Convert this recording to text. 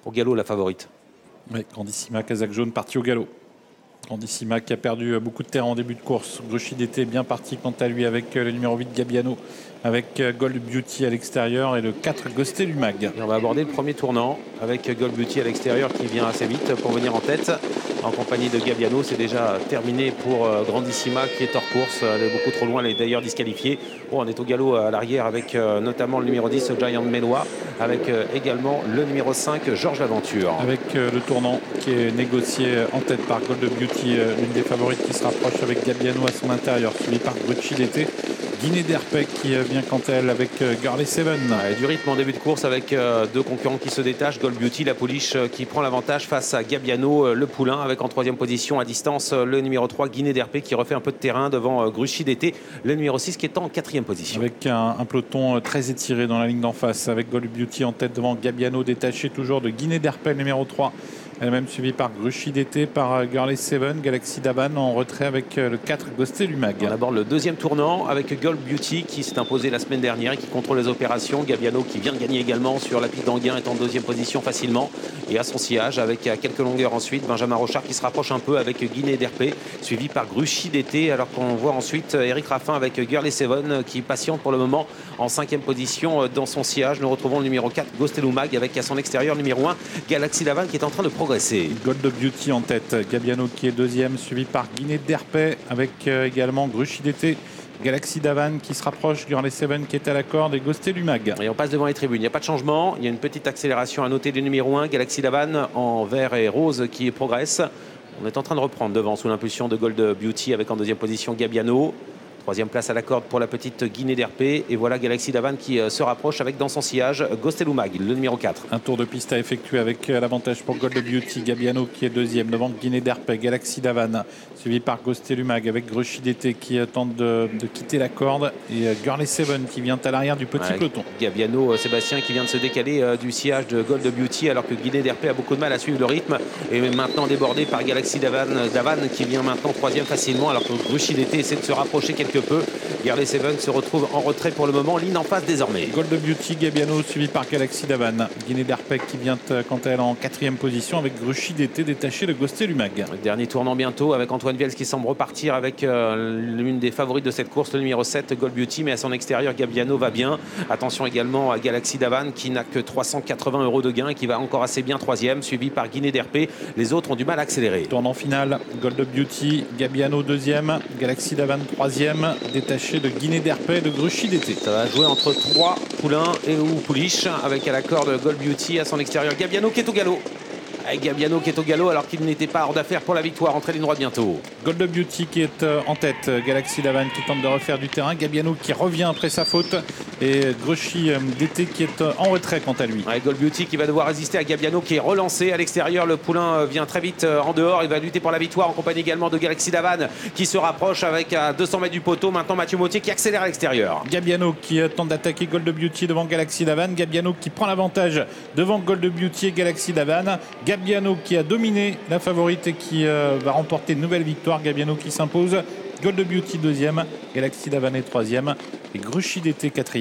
au galop la favorite. Oui, Grandissima, Kazakh jaune, parti au galop. Grandissima qui a perdu beaucoup de terrain en début de course. Grushid était bien parti quant à lui avec le numéro 8 Gabbiano, avec Gold Beauty à l'extérieur et le 4 Ghosté Lumag. Et on va aborder le premier tournant avec Gold Beauty à l'extérieur qui vient assez vite pour venir en tête. En compagnie de Gabbiano, c'est déjà terminé pour Grandissima qui est hors course. Elle est beaucoup trop loin, elle est d'ailleurs disqualifiée. Bon, on est au galop à l'arrière avec notamment le numéro 10 Giant Mélois, avec également le numéro 5 Georges Laventure. Avec le tournant qui est négocié en tête par Gold Beauty, l'une des favorites qui se rapproche avec Gabbiano à son intérieur, suivi par Grucci d'été. Guinée d'Herpec qui vient quant à elle avec Girly Seven. Du rythme en début de course avec deux concurrents qui se détachent. Gold Beauty, la pouliche qui prend l'avantage face à Gabbiano, le poulain, avec en troisième position à distance le numéro 3 Guinée d'Herpec qui refait un peu de terrain devant Grucci d'été, le numéro 6 qui est en quatrième position. Avec un peloton très étiré dans la ligne d'en face, avec Gold Beauty en tête devant Gabbiano, détaché toujours de Guinée d'Herpec numéro 3. Elle-même suivie par Grucci d'été, par Girly Seven, Galaxy Davan en retrait avec le 4 Ghosté Lumag. On aborde le deuxième tournant avec Gold Beauty qui s'est imposé la semaine dernière et qui contrôle les opérations. Gabbiano qui vient de gagner également sur la piste d'Anguin est en deuxième position facilement et à son sillage avec à quelques longueurs ensuite Benjamin Rochard qui se rapproche un peu avec Guinée d'Herpé, suivi par Grucci d'été, alors qu'on voit ensuite Eric Raffin avec Girly Seven qui patiente pour le moment en cinquième position dans son sillage. Nous retrouvons le numéro 4 Ghosté Lumag avec à son extérieur le numéro 1 Galaxy Davan qui est en train de progresser. Gold Beauty en tête, Gabbiano qui est deuxième, suivi par Guinée d'Herpet avec également Grucci d'été, Galaxy Davan qui se rapproche, Girly Seven qui est à la corde et Ghosté Lumag. Et on passe devant les tribunes, il n'y a pas de changement, il y a une petite accélération à noter du numéro 1 Galaxy Davan en vert et rose qui progresse. On est en train de reprendre devant sous l'impulsion de Gold Beauty avec en deuxième position Gabbiano. Troisième place à la corde pour la petite Guinée d'Herpé. Et voilà Galaxy Davan qui se rapproche avec dans son sillage Ghosté Lumag, le numéro 4. Un tour de piste à effectuer avec l'avantage pour Gold Beauty. Gabbiano qui est deuxième devant Guinée d'Herpé. Galaxy Davan suivi par Ghosté Lumag avec Grucci d'été qui tente de quitter la corde. Et Girly Seven qui vient à l'arrière du petit peloton. Gabbiano, Sébastien qui vient de se décaler du sillage de Gold Beauty alors que Guinée d'Herpé a beaucoup de mal à suivre le rythme. Et maintenant débordé par Galaxy Davan qui vient maintenant troisième facilement alors que Grucci d'été essaie de se rapprocher quelque peu. Girly Seven se retrouve en retrait pour le moment, ligne en face désormais. Gold Beauty, Gabbiano suivi par Galaxy Davan. Guinée d'Herpec qui vient quant à elle en quatrième position avec Grucci d'été détaché de Ghosté Lumag. Dernier tournant bientôt avec Antoine Viels qui semble repartir avec l'une des favorites de cette course, le numéro 7 Gold Beauty, mais à son extérieur Gabbiano va bien. Attention également à Galaxy Davan qui n'a que 380 € de gain et qui va encore assez bien troisième, suivi par Guinée d'Herpé. Les autres ont du mal à accélérer. Tournant final, Gold Beauty, Gabbiano deuxième, Galaxy Davan troisième, détaché de Guinée d'Herpé de Grucci d'été. Ça va jouer entre 3 poulains et ou pouliches avec à la corde Gold Beauty, à son extérieur Gabbiano qui est au galop. Avec Gabbiano qui est au galop alors qu'il n'était pas hors d'affaire pour la victoire. Entrée ligne droite bientôt. Gold Beauty qui est en tête. Galaxy Davan qui tente de refaire du terrain. Gabbiano qui revient après sa faute. Et Grucci d'été qui est en retrait quant à lui. Avec Gold Beauty qui va devoir résister à Gabbiano qui est relancé à l'extérieur. Le poulain vient très vite en dehors. Il va lutter pour la victoire en compagnie également de Galaxy Davan qui se rapproche avec à 200 mètres du poteau. Maintenant Mathieu Mottier qui accélère à l'extérieur. Gabbiano qui tente d'attaquer Gold Beauty devant Galaxy Davan. Gabbiano qui prend l'avantage devant Gold Beauty et Galaxy Davan. Gabbiano qui a dominé la favorite et qui va remporter une nouvelle victoire. Gabbiano qui s'impose. Gold Beauty deuxième. Galaxy Davan est troisième. Et Grucci d'été quatrième.